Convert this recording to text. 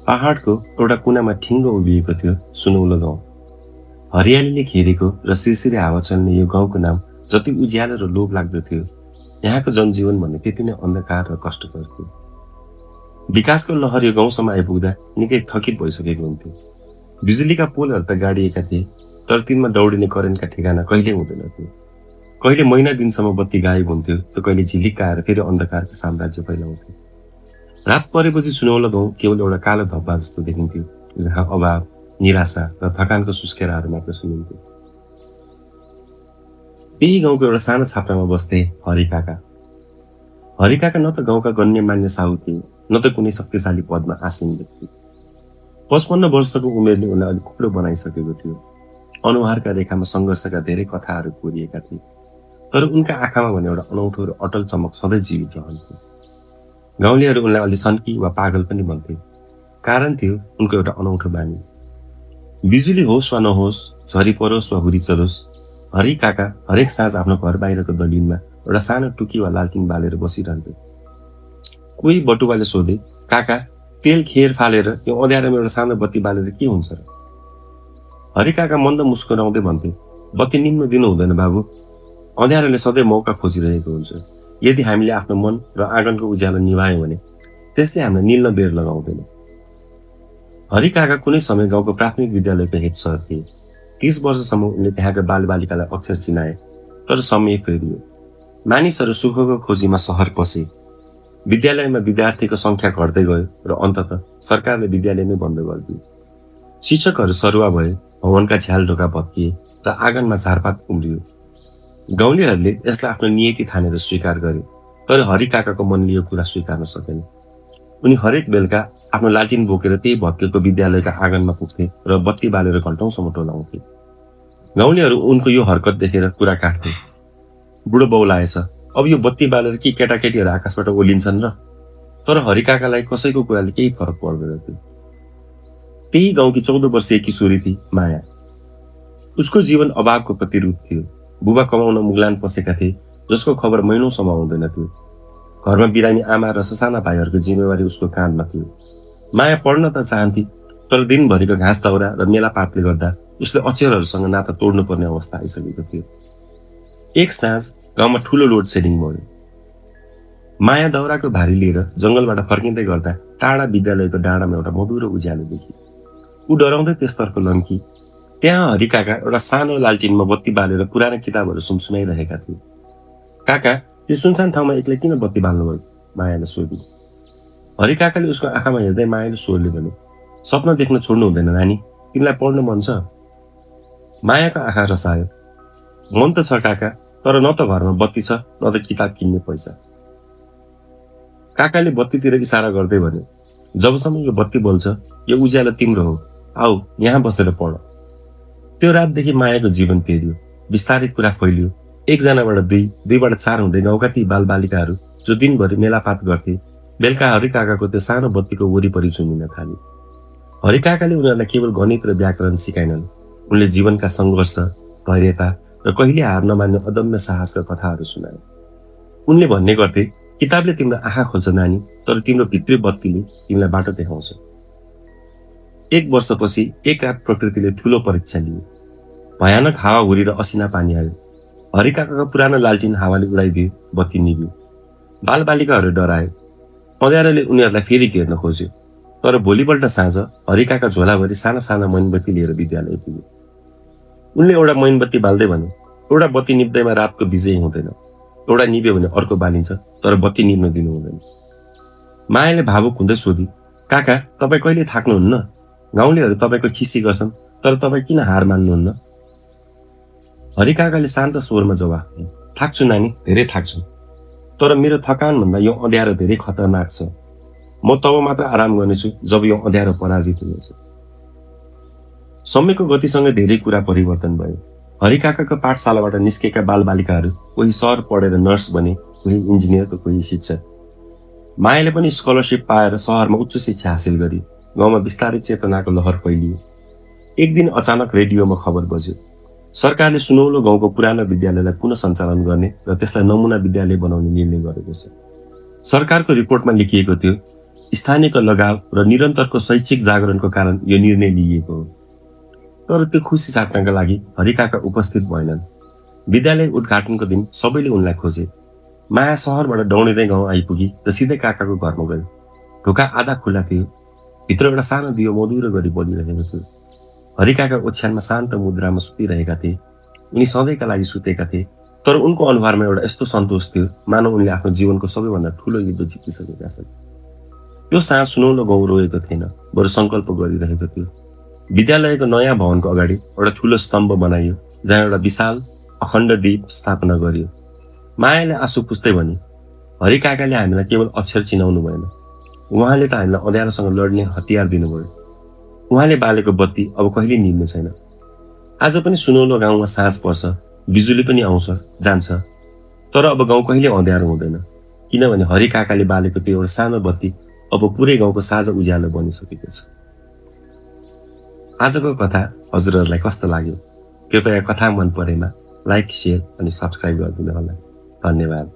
पहाडको एउटा कुनामा ठिङ्गो उभिएको थियो सुनौलो गाउँ। हरियालीले घेरेको र सिरसिरे हावा चल्ने यो गाउँको नाम जति उज्यालो र लोभ लाग्दो थियो, यहाँको जनजीवन भने त्यति नै अन्धकार र कष्टकर थियो। विकासको लहर यो गाउँसम्म आइपुग्दा निकै थकित भइसकेको हुन्थ्यो। बिजुलीका पोलहरू त गाडिएका थिए, तर तिनमा दौडिने करेन्टका ठेगाना कहिले हुँदैन थियो। कहिले महिना दिनसम्म बत्ती गायब हुन्थ्यो, त कहिले झिलिक्क आएर फेरि अन्धकारको साम्राज्य फैलाउँथ्यो। रात परेपछि सुनौलो गाउँ केवल एउटा कालो धब्बा जस्तो देखिन्थ्यो, जहाँ अभाव, निराशा र थकानको सुस्केराहरू मात्र सुनिन्थ्यो। त्यही गाउँको एउटा सानो छाप्रामा बस्थे हरिकाका। हरिकाका न त गाउँका गण्यमान्य साहु थिए, न त कुनै शक्तिशाली पदमा आसीन व्यक्ति। 55 वर्षको उमेरले उनलाई अलिक कुप्लो बनाइसकेको थियो। अनुहारका रेखामा सङ्घर्षका धेरै कथाहरू कोरिएका थिए, तर उनका आँखामा भने एउटा अनौठो र अटल चमक सधैँ जीवित रहन्थ्यो। गाउँलेहरू उनलाई अलि सन्की वा पागल पनि भन्थे। कारण थियो उनको एउटा अनौठो बानी। बिजुली होस् वा नहोस्, झरी परोस् वा हुरी चलोस्, हरि काका हरेक साँझ आफ्नो घर बाहिरको दलिनमा एउटा सानो टुकी वा लालटिन बालेर बसिरहन्थे। कोही बटुवाले सोधे, काका तेल खेर फालेर यो अँध्यारोमा एउटा सानो बत्ती बालेर के हुन्छ र? हरि काका मन्द मुस्कुराउँदै भन्थे, बत्ती निम्न दिनु हुँदैन बाबु, अँध्यारोले सधैँ मौका खोजिरहेको हुन्छ। यदि हामीले आफ्नो मन र आँगनको उज्यालो निभायौँ भने त्यसले हामीलाई निल्न बेर लगाउँदैन। हरि काका कुनै समय गाउँको प्राथमिक विद्यालयको हेड सर थिए। 30 वर्षसम्म उनले त्यहाँका बालबालिकालाई अक्षर चिनाए, तर समय फेरियो। मानिसहरू सुखको खोजीमा सहर पसे। विद्यालयमा विद्यार्थीको सङ्ख्या घट्दै गयो र अन्ततः सरकारले विद्यालय नै बन्द गरिदियो। शिक्षकहरू सरुवा भए, भवनका झ्याल ढोका भत्किए र आँगनमा झारपात उम्रियो। गाउँलेहरूले यसलाई आफ्नो नियति ठानेर स्वीकार गरे, तर हरि काकाको मनले यो कुरा स्वीकार्न सकेन। उनी हरेक बेलुका आफ्नो लालटिन बोकेर त्यही भत्केको विद्यालयका आँगनमा पुग्थे र बत्ती बालेर घन्टौँसम्म टोलाउँथे। गाउँलेहरू उनको यो हरकत देखेर कुरा काट्थे, बुढो बौलाएछ, अब यो बत्ती बालेर के केटाकेटीहरू आकाशबाट ओलिन्छन् र? तर हरि काकालाई कसैको कुराले केही फरक पर्दैन थियो। त्यही गाउँकी 14 वर्षीय किशोरी थिई माया। उसको जीवन अभावको प्रतिरूप थियो। बुबा कमाउन मुगलान पसेका थिए, जसको खबर महिनौसम्म आउँदैन थियो। घरमा बिरामी आमा र ससाना भाइहरूको जिम्मेवारी उसको काँधमा थियो। माया पढ्न त चाहन्थे, तर दिनभरिको घाँस दाउरा र मेलापातले गर्दा उसले अक्षरहरूसँग नाता तोड्नुपर्ने अवस्था आइसकेको थियो। एक साँझ गाउँमा ठुलो लोड सेडिङ भयो। माया दाउराको भारी लिएर जङ्गलबाट फर्किँदै गर्दा टाढा विद्यालयको डाँडामा एउटा मधुरो उज्यालो देखी। ऊ डराउँदै त्यसतर्फ लम्की। त्यहाँ हरि काका एउटा सानो लालटिनमा बत्ती बालेर पुरानो किताबहरू सुमसुमाइरहेका थिए। काका, यो सुनसान ठाउँमा एक्लै किन बत्ती बाल्नुभयो? मायाले सोधी। हरि काकाले उसको आँखामा हेर्दै मायाले स्वरले भने, सपना देख्न छोड्नु हुँदैन नानी, तिमीलाई पढ्न मन छ? मायाको आँखा रसायो। मन त छ काका, तर न त घरमा बत्ती छ, न त किताब किन्ने पैसा। काकाले बत्तीतिर इसारा गर्दै भने, जबसम्म यो बत्ती बल्छ, यो उज्यालो तिम्रो हो, आऊ यहाँ बसेर पढ। त्यो रातदेखि मायाको जीवन फेरियो। विस्तारित कुरा फैलियो। 1 जनाबाट 2, 2बाट 4 हुँदै गाउँका ती बालबालिकाहरू जो दिनभरि मेलापात गर्थे, बेलुका हरि काकाको त्यो सानो बत्तीको वरिपरि झुमिन थाले। हरि काकाले उनीहरूलाई केवल गणित र व्याकरण सिकाएनन्, उनले जीवनका सङ्घर्ष, धैर्यता र कहिले हार नमान्ने अदम्य साहसका कथाहरू सुनाए। उनले भन्ने गर्थे, किताबले तिम्रो आँखा खोल्छ नानी, तर तिम्रो भित्री बत्तीले तिमीलाई बाटो देखाउँछ। 1 वर्षपछि एक रात प्रकृतिले ठुलो परीक्षा लिए। भयानक हावा हुरी र असिना पानी आयो। हरि काकाको पुरानो लालटिन हावाले उडाइदियो, बत्ती निभ्यो। बालबालिकाहरू डराए। अँध्यारोले उनीहरूलाई फेरि घेर्न खोज्यो। तर भोलिपल्ट साँझ हरि काका झोलाभरि साना साना मैनबत्ती लिएर विद्यालय पुगे। उनले एउटा मैनबत्ती बाल्दै भने, एउटा बत्ती निप्दैमा रातको विजय हुँदैन। एउटा निभ्यो भने अर्को बालिन्छ, तर बत्ती निभ्न दिनु हुँदैन। मायाले भावुक हुँदै सोधी, काका तपाईँ कहिले थाक्नुहुन्न? गाउँलेहरू तपाईँको खिसी गर्छन्, तर तपाईँ किन हार मान्नुहुन्न? हरि काकाले शान्त स्वरमा जवाफ दिए, थाक्छु नानी, धेरै थाक्छु, तर मेरो थकानभन्दा यो अँध्यारो धेरै खतरनाक छ। म तब मात्र आराम गर्नेछु जब यो अँध्यारो पराजित हुनेछ। समयको गतिसँग धेरै कुरा परिवर्तन भयो। हरि काकाको पाठशालाबाट निस्केका बालबालिकाहरू कोही सहर पढेर नर्स बने, कोही इन्जिनियर त कोही शिक्षक। मायाले पनि स्कलरसिप पाएर सहरमा उच्च शिक्षा हासिल गरी गाउँमा विस्तारित चेतनाको लहर फैलियो। एक दिन अचानक रेडियोमा खबर बज्यो, सरकारले सुनौलो गाउँको पुरानो विद्यालयलाई पुनः सञ्चालन गर्ने र त्यसलाई नमुना विद्यालय बनाउने निर्णय गरेको छ। सरकारको रिपोर्टमा लेखिएको थियो, स्थानीयको लगाव र निरन्तरको शैक्षिक जागरणको कारण यो निर्णय लिइएको हो। तर त्यो खुसी साट्नका लागि हरिकाका उपस्थित भएनन्। विद्यालय उद्घाटनको दिन सबैले उनलाई खोजे। माया सहरबाट दौडिँदै गाउँ आइपुगी र सिधै काकाको घरमा गयो। ढोका आधा खुला थियो। भित्र एउटा सानो दियो मधुरो गरी बलिरहेको थियो। हरिकाका ओछ्यानमा शान्त मुद्रामा सुतिरहेका थिए। उनी सधैँका लागि सुतेका थिए, तर उनको अनुहारमा एउटा यस्तो सन्तोष थियो मानव उनले आफ्नो जीवनको सबैभन्दा ठुलो युद्ध जितिसकेका छन्। त्यो साँझ सुनौलो गाउँ रोएको थिएन, बरु सङ्कल्प गरिरहेको थियो। विद्यालयको नयाँ भवनको अगाडि एउटा ठुलो स्तम्भ बनाइयो, जहाँ एउटा विशाल अखण्ड दीप स्थापना गरियो। मायाले आँसु पुस्दै भने, हरिकाकाले हामीलाई केवल अक्षर चिनाउनु भएन, उहाँले त हामीलाई अँध्यारोसँग लड्ने हतियार दिनुभयो। उहाँले बालेको बत्ती अब कहिले निल्नु छैन। आज पनि सुनौलो गाउँमा साँझ पर्छ, बिजुली पनि आउँछ जान्छ, तर अब गाउँ कहिले अँध्यारो हुँदैन, किनभने हरिकाकाले बालेको त्यो एउटा सानो बत्ती अब पुरै गाउँको साझा उज्यालो बनिसकेको छ। आजको कथा हजुरहरूलाई कस्तो लाग्यो? कृपया कथा मन परेमा लाइक, सेयर अनि सब्सक्राइब गरिदिनु होला। धन्यवाद।